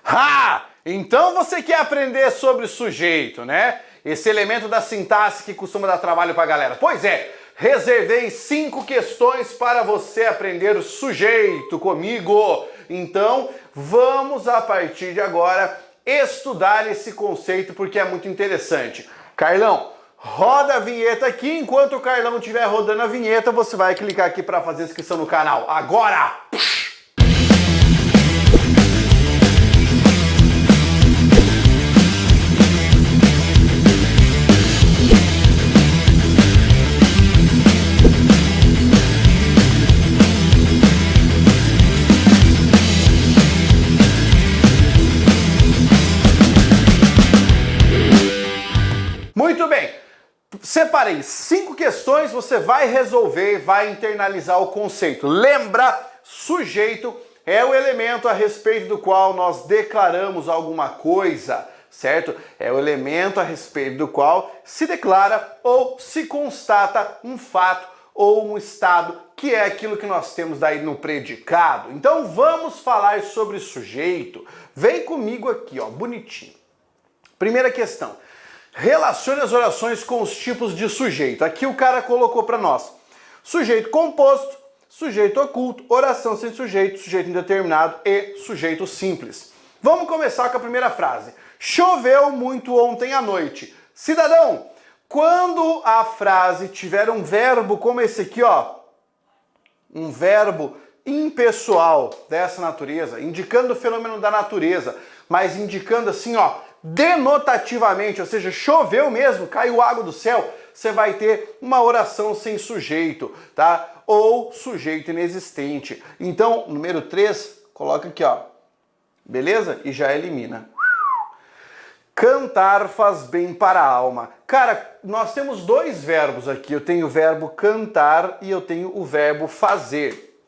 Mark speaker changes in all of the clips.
Speaker 1: Ha! Então você quer aprender sobre sujeito, né? Esse elemento da sintaxe que costuma dar trabalho pra galera. Pois é, reservei 5 questões para você aprender sujeito comigo. Então, vamos a partir de agora estudar esse conceito porque é muito interessante. Carlão, roda a vinheta aqui. Enquanto o Carlão estiver rodando a vinheta, você vai clicar aqui para fazer inscrição no canal. Agora! Muito bem, separei 5 questões, você vai resolver, vai internalizar o conceito. Lembra, sujeito é o elemento a respeito do qual nós declaramos alguma coisa, certo? É o elemento a respeito do qual se declara ou se constata um fato ou um estado, que é aquilo que nós temos daí no predicado. Então vamos falar sobre sujeito. Vem comigo aqui, ó, bonitinho. Primeira questão. Relacione as orações com os tipos de sujeito. Aqui o cara colocou para nós. Sujeito composto, sujeito oculto, oração sem sujeito, sujeito indeterminado e sujeito simples. Vamos começar com a primeira frase. Choveu muito ontem à noite. Cidadão, quando a frase tiver um verbo como esse aqui, ó, um verbo impessoal dessa natureza, indicando o fenômeno da natureza, mas indicando assim, ó, denotativamente, ou seja, choveu mesmo, caiu água do céu, você vai ter uma oração sem sujeito, tá? Ou sujeito inexistente. Então, número 3, coloca aqui, ó. Beleza? E já elimina. Cantar faz bem para a alma. Cara, nós temos 2 verbos aqui. Eu tenho o verbo cantar e eu tenho o verbo fazer.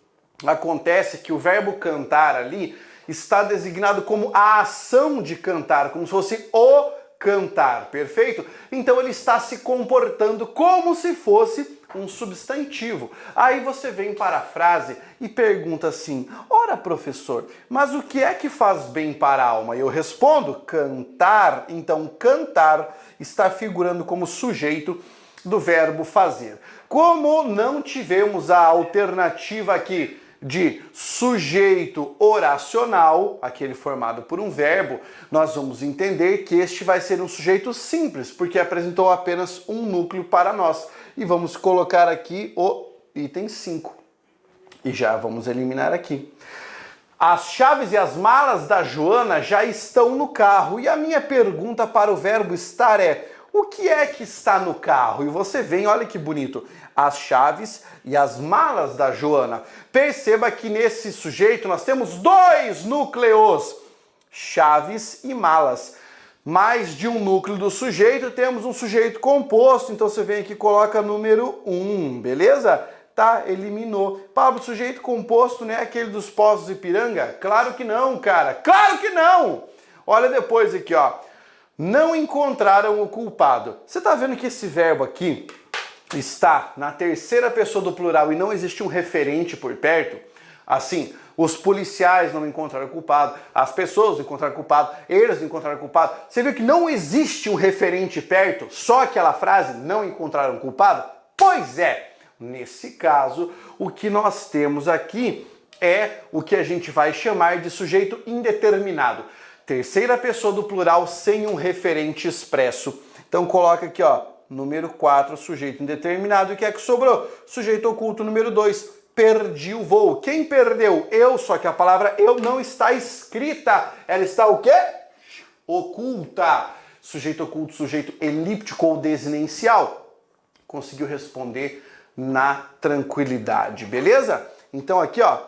Speaker 1: Acontece que o verbo cantar ali está designado como a ação de cantar, como se fosse o cantar, perfeito? Então ele está se comportando como se fosse um substantivo. Aí você vem para a frase e pergunta assim, ora professor, mas o que é que faz bem para a alma? E eu respondo, cantar. Então cantar está figurando como sujeito do verbo fazer. Como não tivemos a alternativa aqui de sujeito oracional, aquele formado por um verbo, nós vamos entender que este vai ser um sujeito simples, porque apresentou apenas um núcleo para nós. E vamos colocar aqui o item 5. E já vamos eliminar aqui. As chaves e as malas da Joana já estão no carro. E a minha pergunta para o verbo estar é, o que é que está no carro? E você vem, olha que bonito, as chaves e as malas da Joana. Perceba que nesse sujeito nós temos 2 núcleos, chaves e malas. Mais de um núcleo do sujeito, temos um sujeito composto, então você vem aqui e coloca número 1, beleza? Tá, eliminou. Pablo, sujeito composto não é aquele dos Poços de Ipiranga? Claro que não, cara, claro que não! Olha depois aqui, ó. Não encontraram o culpado. Você tá vendo que esse verbo aqui está na terceira pessoa do plural e não existe um referente por perto? Assim, os policiais não encontraram o culpado, as pessoas não encontraram o culpado, eles não encontraram o culpado. Você viu que não existe um referente perto, só aquela frase, não encontraram o culpado? Pois é, nesse caso, o que nós temos aqui é o que a gente vai chamar de sujeito indeterminado. Terceira pessoa do plural sem um referente expresso. Então coloca aqui, ó, número 4, sujeito indeterminado. E o que é que sobrou? Sujeito oculto número 2, perdi o voo. Quem perdeu? Eu, só que a palavra eu não está escrita. Ela está o quê? Oculta. Sujeito oculto, sujeito elíptico ou desinencial. Conseguiu responder na tranquilidade, beleza? Então aqui, ó,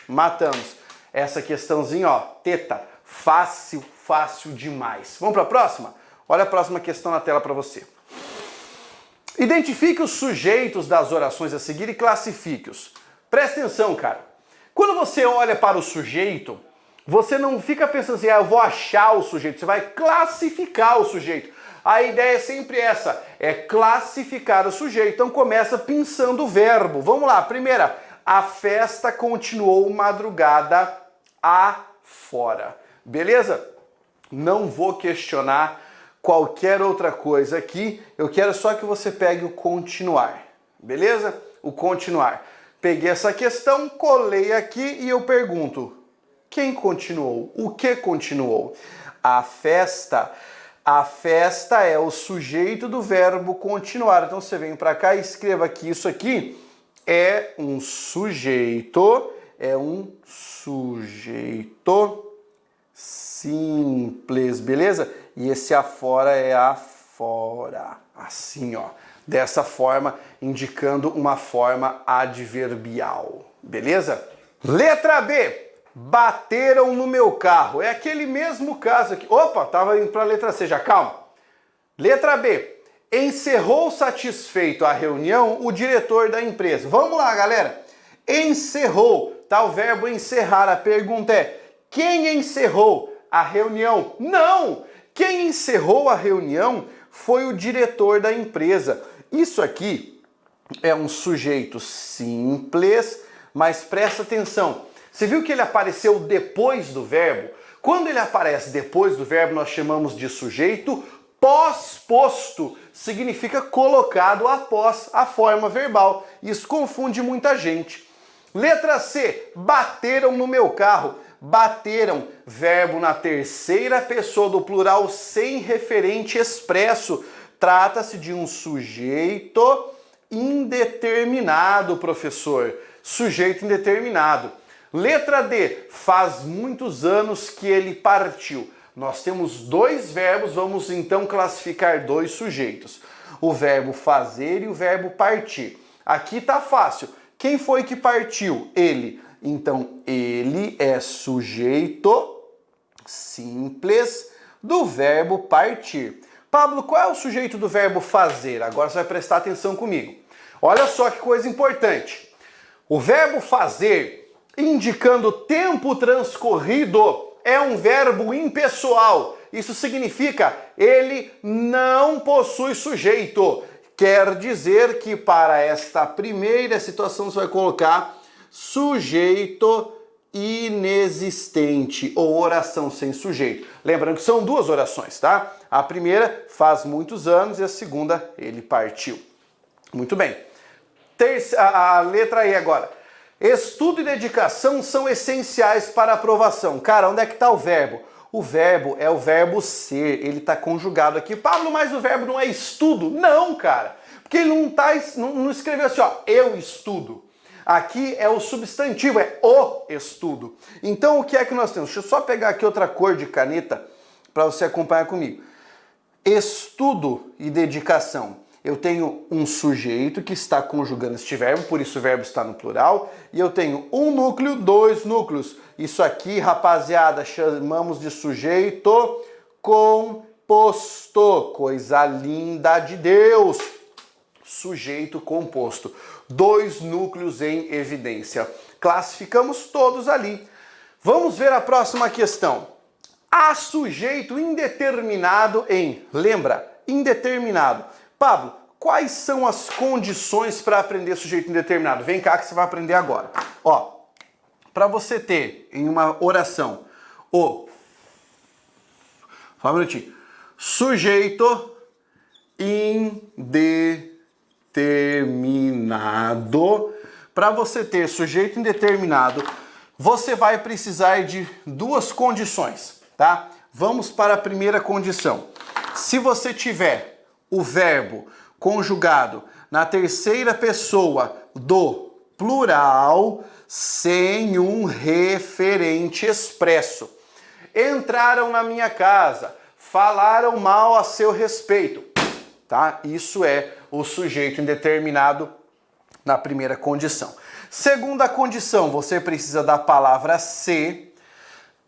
Speaker 1: matamos essa questãozinha, ó, teta. Fácil, fácil demais. Vamos para a próxima? Olha a próxima questão na tela para você. Identifique os sujeitos das orações a seguir e classifique-os. Presta atenção, cara. Quando você olha para o sujeito, você não fica pensando assim, eu vou achar o sujeito. Você vai classificar o sujeito. A ideia é sempre essa, é classificar o sujeito. Então começa pensando o verbo. Vamos lá, primeira. A festa continuou madrugada afora. Beleza? Não vou questionar qualquer outra coisa aqui, eu quero só que você pegue o continuar, beleza? O continuar. Peguei essa questão, colei aqui e eu pergunto, quem continuou? O que continuou? A festa é o sujeito do verbo continuar. Então você vem para cá e escreva que isso aqui é um sujeito simples, beleza? E esse afora é afora, assim, ó, dessa forma, indicando uma forma adverbial, beleza? Letra B, bateram no meu carro, é aquele mesmo caso aqui, opa, tava indo para a letra C, já calma. Letra B, encerrou satisfeito a reunião o diretor da empresa. Vamos lá, galera, encerrou, tá o verbo encerrar, a pergunta é, quem encerrou a reunião? Não! Quem encerrou a reunião foi o diretor da empresa. Isso aqui é um sujeito simples, mas presta atenção. Você viu que ele apareceu depois do verbo? Quando ele aparece depois do verbo, nós chamamos de sujeito pós-posto. Significa colocado após a forma verbal. Isso confunde muita gente. Letra C, bateram no meu carro. Bateram, verbo na terceira pessoa do plural sem referente expresso. Trata-se de um sujeito indeterminado, professor. Sujeito indeterminado. Letra D, faz muitos anos que ele partiu. Nós temos dois verbos, vamos então classificar dois sujeitos. O verbo fazer e o verbo partir. Aqui tá fácil. Quem foi que partiu? Ele. Então, ele é sujeito simples do verbo partir. Pablo, qual é o sujeito do verbo fazer? Agora você vai prestar atenção comigo. Olha só que coisa importante. O verbo fazer, indicando tempo transcorrido, é um verbo impessoal. Isso significa ele não possui sujeito. Quer dizer que para esta primeira situação você vai colocar sujeito inexistente ou oração sem sujeito. Lembrando que são duas orações, tá? A primeira, faz muitos anos, e a segunda, ele partiu. Muito bem. A letra E agora. Estudo e dedicação são essenciais para a aprovação. Cara, onde é que está o verbo? O verbo é o verbo ser, ele está conjugado aqui. Pablo, mas o verbo não é estudo? Não, cara. Porque ele não escreveu assim, ó, eu estudo. Aqui é o substantivo, é o estudo. Então o que é que nós temos? Deixa eu só pegar aqui outra cor de caneta para você acompanhar comigo. Estudo e dedicação. Eu tenho um sujeito que está conjugando este verbo, por isso o verbo está no plural. E eu tenho um núcleo, dois núcleos. Isso aqui, rapaziada, chamamos de sujeito composto. Coisa linda de Deus. Sujeito composto. Dois núcleos em evidência. Classificamos todos ali. Vamos ver a próxima questão. Há sujeito indeterminado em... Lembra? Indeterminado. Pablo, quais são as condições para aprender sujeito indeterminado? Vem cá que você vai aprender agora. Ó, para você ter em uma oração o... Só um minutinho. Sujeito indeterminado. Para você ter sujeito indeterminado, você vai precisar de duas condições, tá? Vamos para a primeira condição. Se você tiver o verbo conjugado na terceira pessoa do plural sem um referente expresso. Entraram na minha casa, falaram mal a seu respeito, tá? Isso é o sujeito indeterminado na primeira condição. Segunda condição, você precisa da palavra ser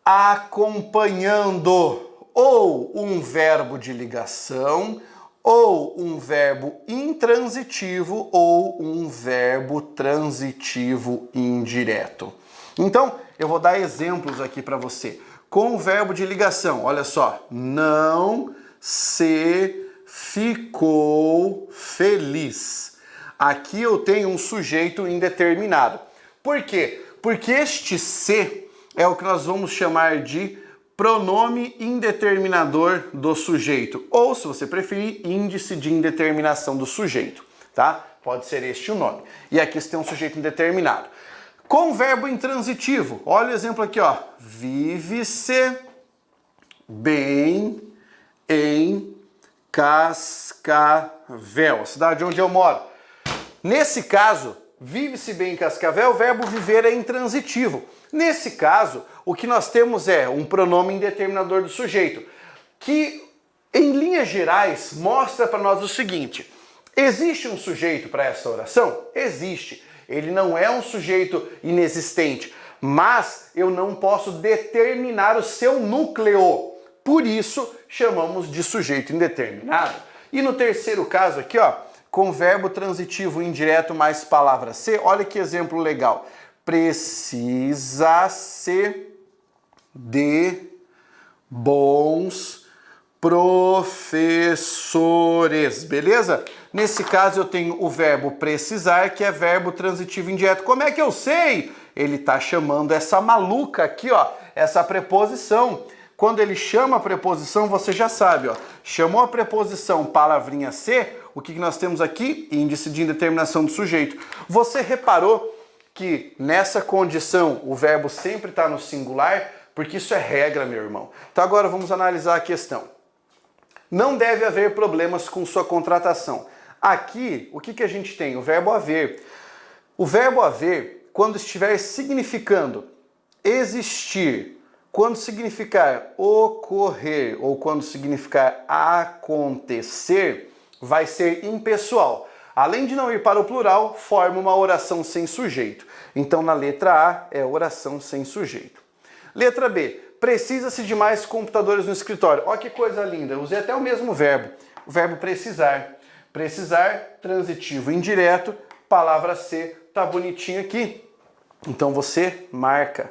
Speaker 1: acompanhando ou um verbo de ligação, ou um verbo intransitivo, ou um verbo transitivo indireto. Então, eu vou dar exemplos aqui para você. Com o verbo de ligação, olha só. Não se ficou feliz. Aqui eu tenho um sujeito indeterminado. Por quê? Porque este se é o que nós vamos chamar de pronome indeterminador do sujeito, ou, se você preferir, índice de indeterminação do sujeito, tá? Pode ser este o nome. E aqui você tem um sujeito indeterminado. Com verbo intransitivo, olha o exemplo aqui, ó. Vive-se bem em Cascavel, a cidade onde eu moro. Nesse caso, vive-se bem em Cascavel, o verbo viver é intransitivo. Nesse caso, o que nós temos é um pronome indeterminador do sujeito, que, em linhas gerais, mostra para nós o seguinte: existe um sujeito para essa oração? Existe. Ele não é um sujeito inexistente, mas eu não posso determinar o seu núcleo. Por isso, chamamos de sujeito indeterminado. E no terceiro caso aqui, ó, com verbo transitivo indireto mais palavra ser, olha que exemplo legal. Precisa-se de bons professores, beleza? Nesse caso eu tenho o verbo precisar, que é verbo transitivo indireto. Como é que eu sei? Ele está chamando essa maluca aqui, ó, essa preposição. Quando ele chama a preposição, você já sabe, ó. Chamou a preposição palavrinha ser, o que nós temos aqui? Índice de indeterminação do sujeito. Você reparou que nessa condição o verbo sempre está no singular? Porque isso é regra, meu irmão. Então agora vamos analisar a questão. Não deve haver problemas com sua contratação. Aqui, o que a gente tem? O verbo haver. O verbo haver, quando estiver significando existir, quando significar ocorrer ou quando significar acontecer, vai ser impessoal. Além de não ir para o plural, forma uma oração sem sujeito. Então, na letra A, é oração sem sujeito. Letra B. Precisa-se de mais computadores no escritório. Olha que coisa linda. Eu usei até o mesmo verbo. O verbo precisar. Precisar, transitivo indireto, palavra ser, tá bonitinho aqui. Então, você marca.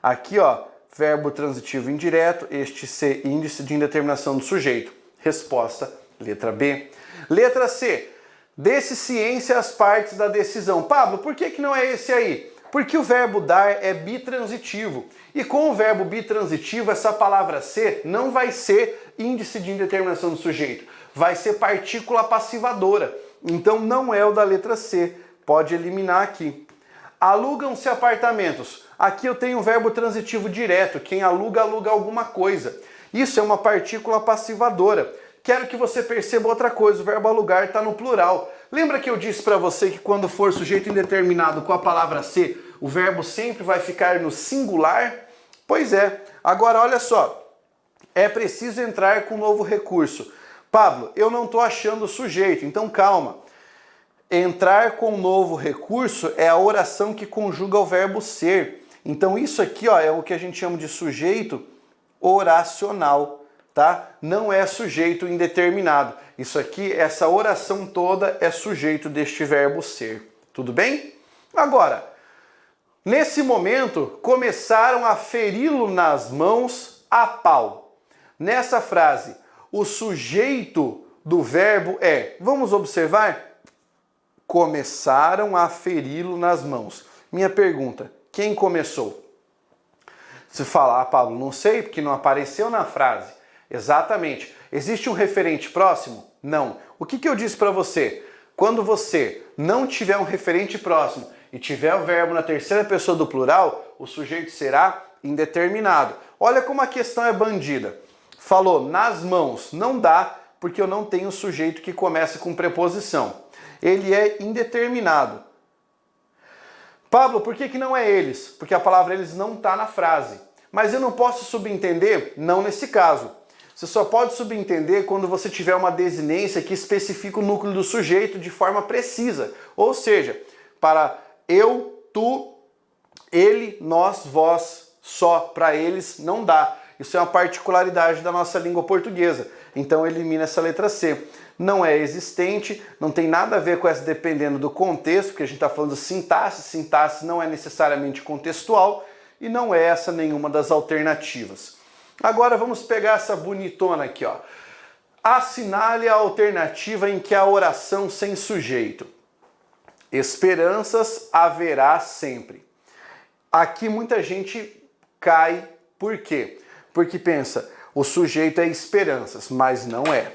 Speaker 1: Aqui, ó, verbo transitivo indireto, este ser, índice de indeterminação do sujeito. Resposta, letra B. Letra C. Desse ciência as partes da decisão. Pablo, por que não é esse aí? Porque o verbo dar é bitransitivo. E com o verbo bitransitivo, essa palavra ser não vai ser índice de indeterminação do sujeito. Vai ser partícula passivadora. Então não é o da letra C. Pode eliminar aqui. Alugam-se apartamentos. Aqui eu tenho o verbo transitivo direto. Quem aluga, aluga alguma coisa. Isso é uma partícula passivadora. Quero que você perceba outra coisa. O verbo alugar está no plural. Lembra que eu disse para você que quando for sujeito indeterminado com a palavra ser, o verbo sempre vai ficar no singular? Pois é. Agora, olha só. É preciso entrar com um novo recurso. Pablo, eu não estou achando o sujeito, então calma. Entrar com um novo recurso é a oração que conjuga o verbo ser. Então isso aqui, ó, é o que a gente chama de sujeito oracional, tá? Não é sujeito indeterminado. Isso aqui, essa oração toda é sujeito deste verbo ser. Tudo bem? Agora, nesse momento, começaram a feri-lo nas mãos a pau. Nessa frase, o sujeito do verbo é, vamos observar? Começaram a feri-lo nas mãos. Minha pergunta, quem começou? Se falar, Pablo, não sei, porque não apareceu na frase. Exatamente. Existe um referente próximo? Não. O que eu disse para você? Quando você não tiver um referente próximo e tiver o verbo na terceira pessoa do plural, o sujeito será indeterminado. Olha como a questão é bandida. Falou nas mãos, não dá, porque eu não tenho sujeito que começa com preposição. Ele é indeterminado. Pablo, por que não é eles? Porque a palavra eles não está na frase. Mas eu não posso subentender? Não nesse caso. Você só pode subentender quando você tiver uma desinência que especifica o núcleo do sujeito de forma precisa. Ou seja, para eu, tu, ele, nós, vós, só. Para eles não dá. Isso é uma particularidade da nossa língua portuguesa. Então elimina essa letra C. Não é existente, não tem nada a ver com essa dependendo do contexto, porque a gente está falando de sintaxe. Sintaxe não é necessariamente contextual e não é essa nenhuma das alternativas. Agora vamos pegar essa bonitona aqui, ó. Assinale a alternativa em que a oração sem sujeito. Esperanças haverá sempre. Aqui muita gente cai, por quê? Porque pensa, o sujeito é esperanças, mas não é.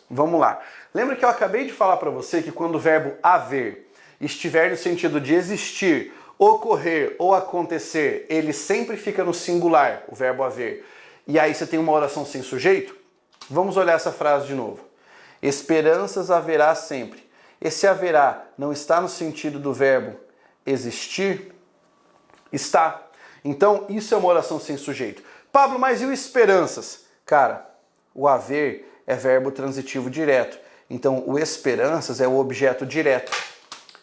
Speaker 1: Vamos lá. Lembra que eu acabei de falar para você que quando o verbo haver estiver no sentido de existir, ocorrer ou acontecer, ele sempre fica no singular, o verbo haver. E aí você tem uma oração sem sujeito? Vamos olhar essa frase de novo. Esperanças haverá sempre. Esse haverá não está no sentido do verbo existir? Está. Então, isso é uma oração sem sujeito. Pablo, mas e o esperanças? Cara, o haver é verbo transitivo direto. Então, o esperanças é o objeto direto.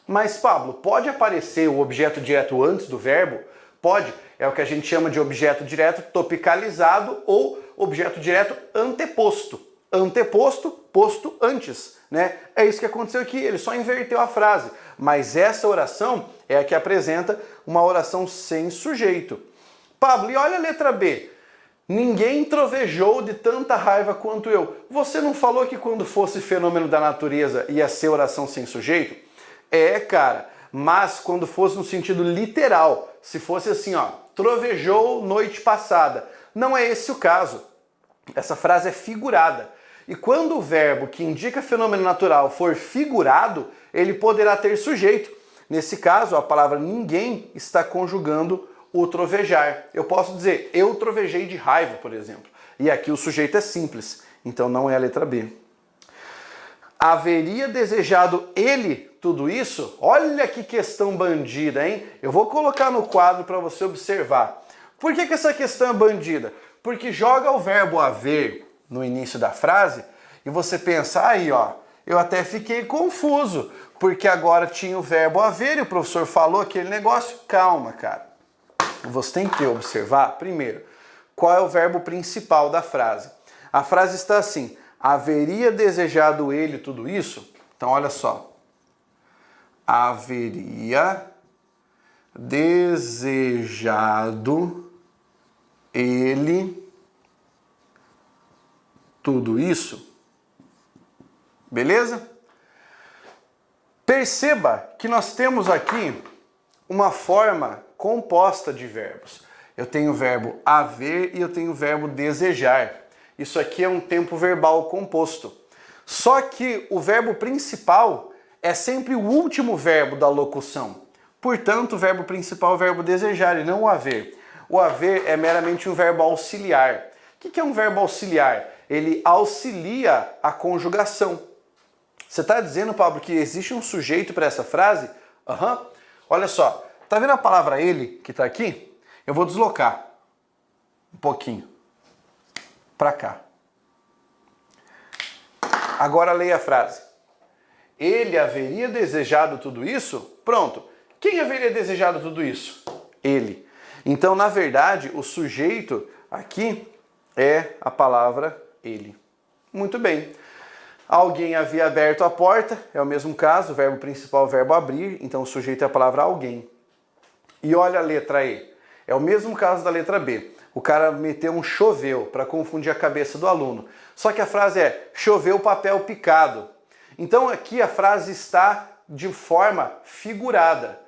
Speaker 1: Mas, Pablo, pode aparecer o objeto direto antes do verbo? Pode. É o que a gente chama de objeto direto topicalizado ou objeto direto anteposto. Anteposto, posto antes, né? É isso que aconteceu aqui, ele só inverteu a frase. Mas essa oração é a que apresenta uma oração sem sujeito. Pablo, e olha a letra B. Ninguém trovejou de tanta raiva quanto eu. Você não falou que quando fosse fenômeno da natureza ia ser oração sem sujeito? É, cara, mas quando fosse no sentido literal, se fosse assim, ó, trovejou noite passada. Não é esse o caso. Essa frase é figurada. E quando o verbo que indica fenômeno natural for figurado, ele poderá ter sujeito. Nesse caso, a palavra ninguém está conjugando o trovejar. Eu posso dizer, eu trovejei de raiva, por exemplo. E aqui o sujeito é simples, então não é a letra B. Haveria desejado ele tudo isso? Olha que questão bandida, hein? Eu vou colocar no quadro para você observar. Por que essa questão é bandida? Porque joga o verbo haver no início da frase e você pensa, aí ó, eu até fiquei confuso, porque agora tinha o verbo haver e o professor falou aquele negócio. Calma, cara. Você tem que observar, primeiro, qual é o verbo principal da frase. A frase está assim, haveria desejado ele tudo isso? Então, olha só. Haveria desejado ele tudo isso? Beleza? Perceba que nós temos aqui uma forma composta de verbos. Eu tenho o verbo haver e eu tenho o verbo desejar. Isso aqui é um tempo verbal composto. Só que o verbo principal é sempre o último verbo da locução. Portanto, o verbo principal é o verbo desejar e não o haver. O haver é meramente um verbo auxiliar. O que é um verbo auxiliar? Ele auxilia a conjugação. Você está dizendo, Pablo, que existe um sujeito para essa frase? Aham. Olha só. Tá vendo a palavra ele que está aqui? Eu vou deslocar um pouquinho para cá. Agora leia a frase. Ele haveria desejado tudo isso? Pronto. Quem haveria desejado tudo isso? Ele. Então, na verdade, o sujeito aqui é a palavra ele. Muito bem. Alguém havia aberto a porta, é o mesmo caso, o verbo principal é o verbo abrir, então o sujeito é a palavra alguém. E olha a letra E. É o mesmo caso da letra B. O cara meteu um choveu para confundir a cabeça do aluno. Só que a frase é choveu papel picado. Então aqui a frase está de forma figurada.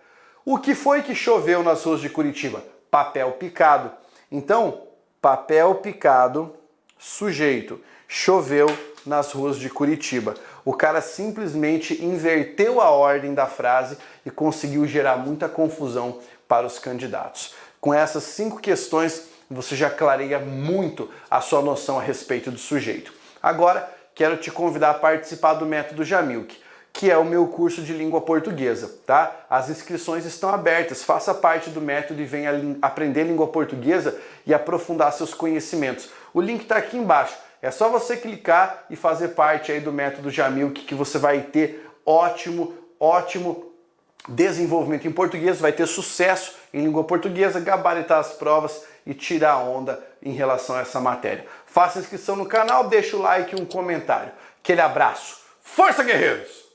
Speaker 1: O que foi que choveu nas ruas de Curitiba? Papel picado. Então, papel picado, sujeito. Choveu nas ruas de Curitiba. O cara simplesmente inverteu a ordem da frase e conseguiu gerar muita confusão para os candidatos. Com essas 5 questões, você já clareia muito a sua noção a respeito do sujeito. Agora, quero te convidar a participar do Método Jamilk, que é o meu curso de língua portuguesa, tá? As inscrições estão abertas, faça parte do método e venha aprender língua portuguesa e aprofundar seus conhecimentos. O link está aqui embaixo. É só você clicar e fazer parte aí do Método Jamilk que você vai ter ótimo desenvolvimento em português, vai ter sucesso em língua portuguesa, gabaritar as provas e tirar onda em relação a essa matéria. Faça inscrição no canal, deixa o like e um comentário. Aquele abraço. Força, guerreiros!